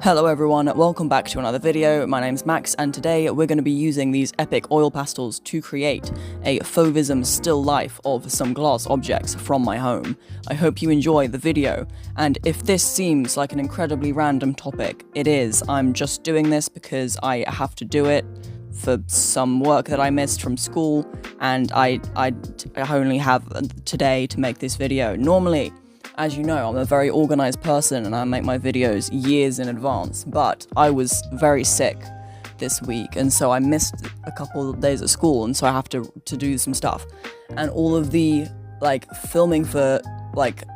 Hello everyone, welcome back to another video. My name's Max and today we're going to be using these epic oil pastels to create a fauvism still life of some glass objects from my home. I hope you enjoy the video, and if this seems like an incredibly random topic, it is. I'm just doing this because I have to do it for some work that I missed from school, and I only have today to make this video. Normally, as you know, I'm a very organized person and I make my videos years in advance, but I was very sick this week and so I missed a couple of days at school, and so I have to do some stuff. And all of the filming for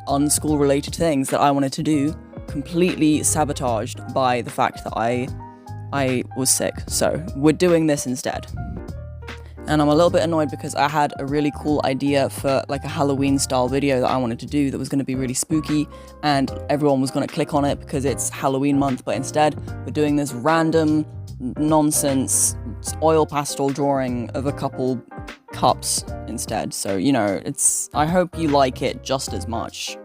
unschool related things that I wanted to do completely sabotaged by the fact that I was sick. So we're doing this instead. And I'm a little bit annoyed because I had a really cool idea for a Halloween style video that I wanted to do that was going to be really spooky and everyone was going to click on it because it's Halloween month, but instead we're doing this random nonsense oil pastel drawing of a couple cups instead. So, you know, I hope you like it just as much.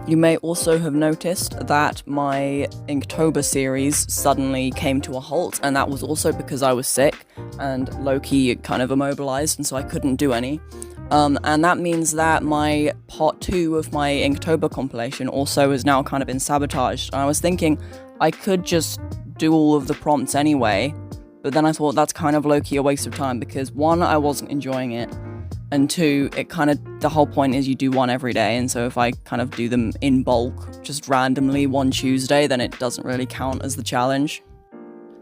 You may also have noticed that my Inktober series suddenly came to a halt, and that was also because I was sick and low-key kind of immobilized, and so I couldn't do any. And that means that my part 2 of my Inktober compilation also has now kind of been sabotaged. And I was thinking I could just do all of the prompts anyway, but then I thought that's kind of low-key a waste of time because 1, I wasn't enjoying it, and 2, the whole point is you do one every day, and so if I kind of do them in bulk, just randomly one Tuesday, then it doesn't really count as the challenge.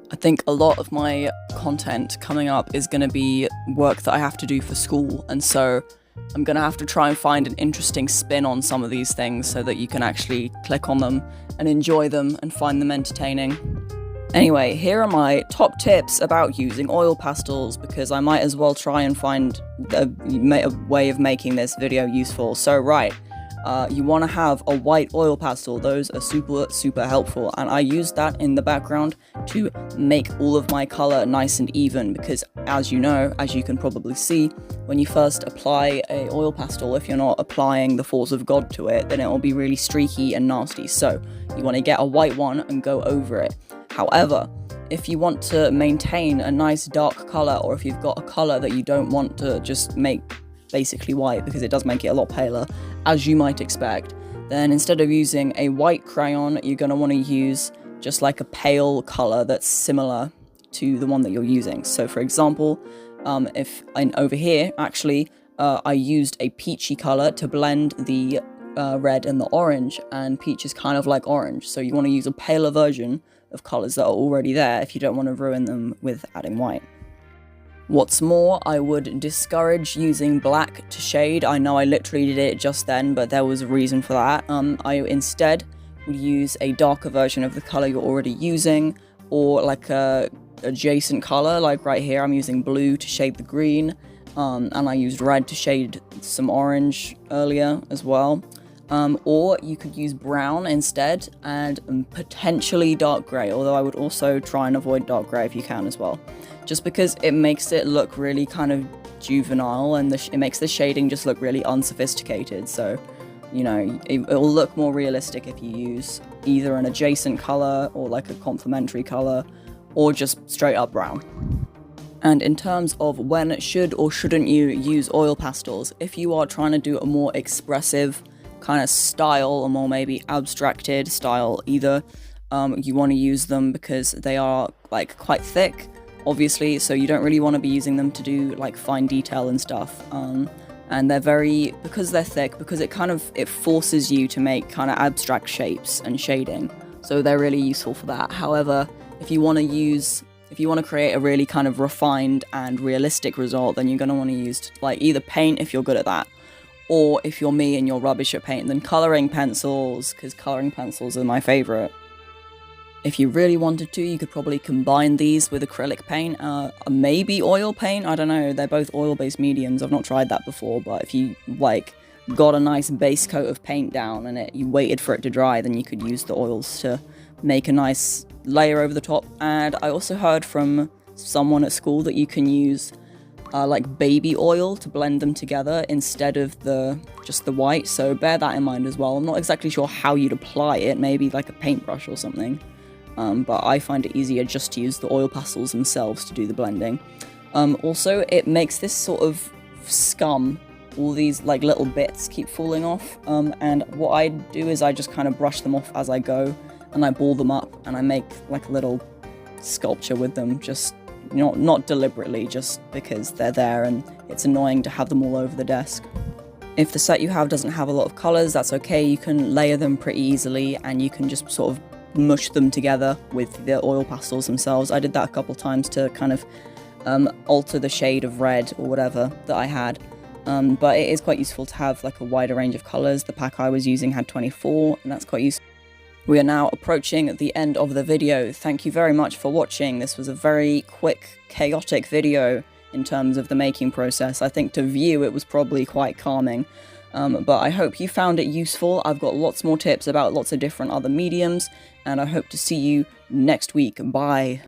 I think a lot of my content coming up is going to be work that I have to do for school, and so I'm going to have to try and find an interesting spin on some of these things so that you can actually click on them and enjoy them and find them entertaining. Anyway, here are my top tips about using oil pastels, because I might as well try and find a way of making this video useful. So right, you want to have a white oil pastel. Those are super helpful, and I used that in the background to make all of my color nice and even, because as you know, as you can probably see, when you first apply a oil pastel, if you're not applying the force of God to it, then it will be really streaky and nasty. So you want to get a white one and go over it. However, if you want to maintain a nice dark color, or if you've got a color that you don't want to just make basically white, because it does make it a lot paler, as you might expect, then instead of using a white crayon, you're going to want to use just like a pale color that's similar to the one that you're using. So for example, over here, actually, I used a peachy color to blend the red and the orange, and peach is kind of like orange, so you want to use a paler version of colors that are already there if you don't want to ruin them with adding white. What's more, I would discourage using black to shade. I know I literally did it just then, but there was a reason for that. I instead would use a darker version of the color you're already using, or like a adjacent color, like right here I'm using blue to shade the green, and I used red to shade some orange earlier as well. Or you could use brown instead, and potentially dark grey, although I would also try and avoid dark grey if you can as well, just because it makes it look really kind of juvenile, and it makes the shading just look really unsophisticated. So, you know, it will look more realistic if you use either an adjacent colour or like a complementary colour, or just straight up brown. And in terms of when should or shouldn't you use oil pastels, if you are trying to do a more expressive kind of style, or more maybe abstracted style either, you want to use them because they are quite thick, obviously, so you don't really want to be using them to do fine detail and stuff, and they're because they're thick, because it forces you to make kind of abstract shapes and shading, so they're really useful for that. However, if you want to create a really kind of refined and realistic result, then you're going to want to use either paint if you're good at that, or if you're me and you're rubbish at paint, then colouring pencils, because colouring pencils are my favourite. If you really wanted to, you could probably combine these with acrylic paint, maybe oil paint, I don't know, they're both oil-based mediums, I've not tried that before, but if you got a nice base coat of paint down and you waited for it to dry, then you could use the oils to make a nice layer over the top. And I also heard from someone at school that you can use baby oil to blend them together instead of just the white, so bear that in mind as well. I'm not exactly sure how you'd apply it, maybe like a paintbrush or something, but I find it easier just to use the oil pastels themselves to do the blending. Also, it makes this sort of scum. All these like little bits keep falling off, and what I do is I just kind of brush them off as I go, and I ball them up, and I make like a little sculpture with them, just not deliberately, just because they're there and it's annoying to have them all over the desk. If the set you have doesn't have a lot of colours, that's okay, you can layer them pretty easily, and you can just sort of mush them together with the oil pastels themselves. I did that a couple times to kind of alter the shade of red or whatever that I had. But it is quite useful to have like a wider range of colours. The pack I was using had 24, and that's quite useful. We are now approaching the end of the video. Thank you very much for watching. This was a very quick, chaotic video in terms of the making process. I think to view it was probably quite calming, but I hope you found it useful. I've got lots more tips about lots of different other mediums, and I hope to see you next week. Bye!